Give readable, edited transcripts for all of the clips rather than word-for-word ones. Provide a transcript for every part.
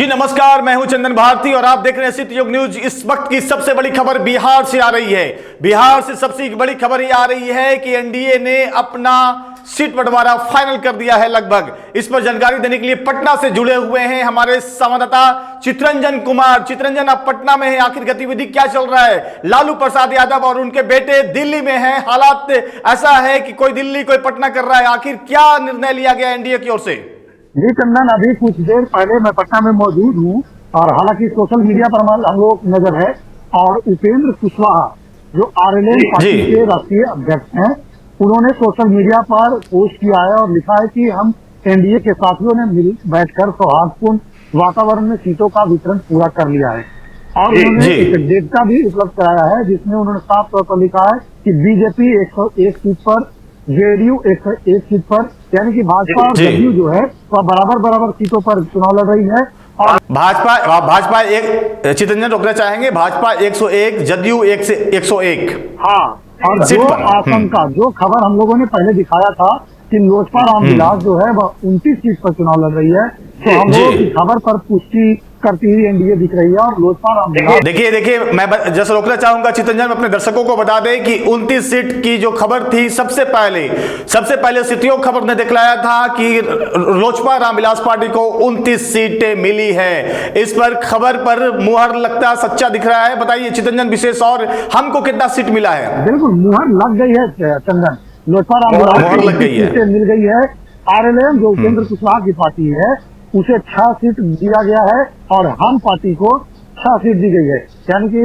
जी नमस्कार, मैं हूं चंदन भारती और आप देख रहे हैं सिटी योग न्यूज। इस वक्त की सबसे बड़ी खबर बिहार से आ रही है। बिहार से सबसे बड़ी खबर ये आ रही है कि एनडीए ने अपना सीट बंटवारा फाइनल कर दिया है लगभग। इस पर जानकारी देने के लिए पटना से जुड़े हुए हैं हमारे संवाददाता चितरंजन कुमार। चितरंजन, आप पटना में है, आखिर गतिविधि क्या चल रहा है? लालू प्रसाद यादव और उनके बेटे दिल्ली में हैं, हालात ऐसा है कि कोई दिल्ली कोई पटना कर रहा है। आखिर क्या निर्णय लिया गया एनडीए की ओर से? जी चंदन, अभी कुछ देर पहले मैं पटना में मौजूद हूँ और हालांकि सोशल मीडिया पर हम लोग नजर है और उपेंद्र कुशवाहा जो आरएलएन पार्टी के राष्ट्रीय अध्यक्ष हैं, उन्होंने सोशल मीडिया पर पोस्ट किया है और लिखा है कि हम एनडीए के साथियों ने मिल बैठकर सौहार्दपूर्ण वातावरण में सीटों का वितरण पूरा कर लिया है और उन्होंने एक डेटा भी उपलब्ध कराया है जिसमें उन्होंने साफ तौर पर लिखा है कि बीजेपी 101 सीट पर, जेडीयू 101 सीट पर, यानी कि भाजपा और जदयू जो है वह बराबर सीटों पर चुनाव लड़ रही है। और भाजपा एक चितरंजन रोकना चाहेंगे, भाजपा 101, जदयू 101। हाँ, और जो आशंका, जो खबर हम लोगों ने पहले दिखाया था कि लोजपा रामविलास जो है वह 29 सीट पर चुनाव लड़ रही है, तो हम लोगों की खबर पर पुष्टि करती हुई एनडीए दिख रही है और लोजपा रामविलास। देखिए मैं जैसे रोकना चाहूंगा चितरंजन, अपने दर्शकों को बता दें कि 29 सीट की जो खबर थी, सबसे पहले सिटियों खबर ने दिखलाया था कि लोजपा रामविलास पार्टी को 29 सीटें मिली है। इस पर खबर पर मुहर लगता सच्चा दिख रहा है। बताइए चितरंजन विशेष, और हमको कितना सीट मिला है? बिल्कुल मुहर लग गई है चंदन, लोजपा रामविलास लग गई है, मिल गई है। आरएलएन जो उपेंद्र कुशवाहा की पार्टी है उसे 6 सीट दिया गया है और हम पार्टी को 6 सीट दी गई है, यानी कि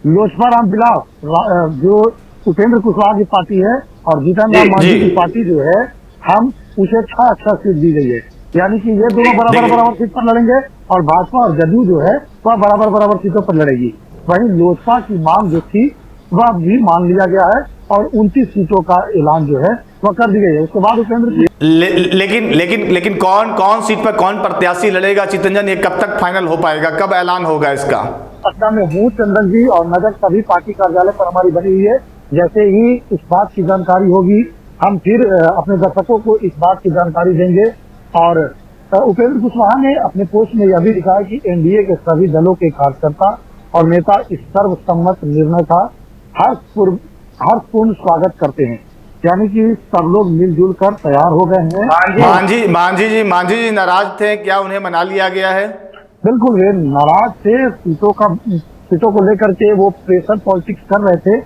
लोजपा रामविलास जो उपेंद्र कुशवाहा की पार्टी है और जीतन राम मांझी की पार्टी जो है, हम उसे 6 सीट दी गई है, यानी कि ये दोनों बराबर सीट पर लड़ेंगे और भाजपा और जदयू जो है वह बराबर सीटों पर लड़ेगी। वहीं लोजपा की मांग जो थी वह भी मान लिया गया है और 29 सीटों का ऐलान जो है वह कर दी गई है। उसके बाद उपेंद्र लेकिन कौन सीट पर कौन प्रत्याशी लड़ेगा चितरंजन, ये कब तक फाइनल हो पाएगा, कब ऐलान होगा इसका? पटना में हूँ चंदन जी और नजर सभी पार्टी कार्यालय पर हमारी बनी हुई है। जैसे ही इस बात की जानकारी होगी हम फिर अपने दर्शकों को इस बात की जानकारी देंगे। और उपेंद्र कुशवाहा ने अपने पोस्ट में यह भी लिखा है कि एनडीए के सभी दलों के कार्यकर्ता और नेता इस सर्वसम्मत निर्णय का हर्षपूर्ण स्वागत करते हैं, यानी कि सब लोग मिलजुल कर तैयार हो गए हैं। मांझी जी नाराज थे क्या? उन्हें मना लिया गया है? बिल्कुल वे नाराज थे, सीटों को लेकर के वो प्रेशर पॉलिटिक्स कर रहे थे,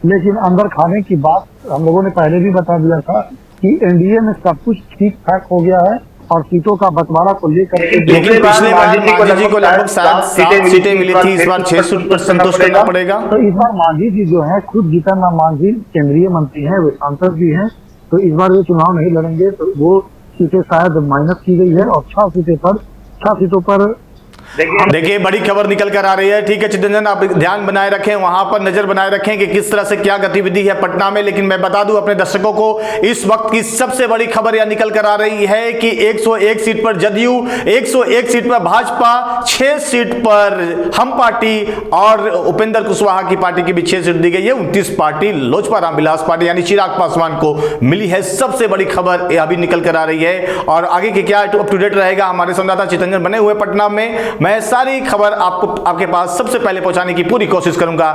लेकिन अंदर खाने की बात हम लोगों ने पहले भी बता दिया था कि एनडीए में सब कुछ ठीक ठाक हो गया है और सीटों का बंटवारा को लेकर। लेकिन पिछले बार मांझी जी को लगभग 7 सीटें मिली थी, इस बार 6 सीट पर संतोष करना पड़ेगा। तो इस बार मांझी जी जो है, खुद जीतन राम मांझी केंद्रीय मंत्री हैं, वे सांसद भी हैं, तो इस बार वे चुनाव नहीं लड़ेंगे, तो वो सीटें शायद माइनस की गई है और 6 सीटों पर देखिए बड़ी खबर निकल कर आ रही है। ठीक है चितरंजन, आप ध्यान बनाए रखें, वहां पर नजर बनाए रखें कि किस तरह से क्या गतिविधि है पटना में। लेकिन मैं बता दूं अपने दर्शकों को, इस वक्त की सबसे बड़ी खबर यह निकल कर आ रही है कि 101 सीट पर जदयू, 101 सीट पर भाजपा, 6 सीट पर हम पार्टी और उपेंद्र कुशवाहा की पार्टी की भी 6 सीट दी गई है। 29 पार्टी लोजपा रामविलास पार्टी यानी चिराग पासवान को मिली है। सबसे बड़ी खबर अभी निकल कर आ रही है और आगे की क्या अप टू डेट रहेगा, हमारे संवाददाता चितरंजन बने हुए पटना में। मैं सारी खबर आपके पास सबसे पहले पहुंचाने की पूरी कोशिश करूंगा।